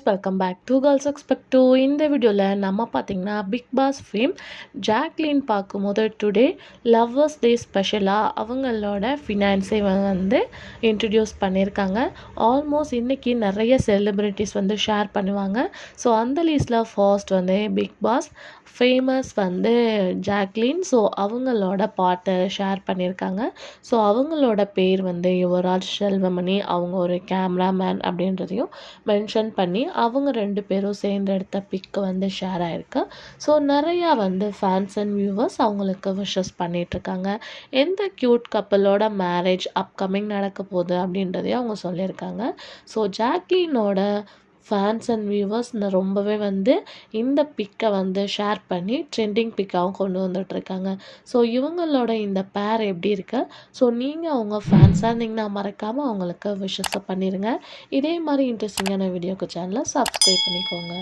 Welcome back to girls expect to. இந்த வீடியோவில் நம்ம பார்த்தீங்கன்னா பிக் பாஸ் ஃபேம் ஜாக்லின் பார்க்கும்போது டுடே லவ்வர்ஸ் டே ஸ்பெஷலாக அவங்களோட ஃபினான்ஸை வந்து இன்ட்ரடியூஸ் பண்ணியிருக்காங்க. ஆல்மோஸ்ட் இன்றைக்கி நிறைய செலிப்ரிட்டிஸ் வந்து ஷேர் பண்ணுவாங்க. ஸோ அந்த லிஸ்ட்டில் ஃபர்ஸ்ட் வந்து பிக் பாஸ் ஃபேமஸ் வந்து ஜாக்லின். ஸோ அவங்களோட பாட்டை ஷேர் பண்ணியிருக்காங்க. ஸோ அவங்களோட பேர் வந்து யுவராஜ் செல்வமணி. அவங்க ஒரு கேமராமேன் அப்படின்றதையும் மென்ஷன் பண்ணி அவங்க 2 பேரும் சேர்ந்து எடுத்த பிக்கு வந்து ஷேர் ஆகிருக்கு. ஸோ நிறையா வந்து ஃபேன்ஸ் அண்ட் வியூவர்ஸ் அவங்களுக்கு விஷஸ் பண்ணிகிட்ருக்காங்க. எந்த க்யூட் கப்பலோட மேரேஜ் அப்கமிங் நடக்க போகுது அப்படின்றதையும் அவங்க சொல்லியிருக்காங்க. ஸோ ஜாக்லினோட ஃபேன்ஸ் அண்ட் வியூவர்ஸ் ரொம்பவே வந்து இந்த பிக்கை வந்து ஷேர் பண்ணி ட்ரெண்டிங் பிக்காகவும் கொண்டு வந்துட்டுருக்காங்க. ஸோ இவங்களோட இந்த பேர் எப்படி இருக்கு? ஸோ நீங்கள் அவங்க ஃபேன்ஸாக இருந்தீங்கன்னா மறக்காமல் அவங்களுக்கு விஷஸை பண்ணிடுங்க. இதே மாதிரி இன்ட்ரெஸ்டிங்கான வீடியோக்கு சேனலை சப்ஸ்கிரைப் பண்ணிக்கோங்க.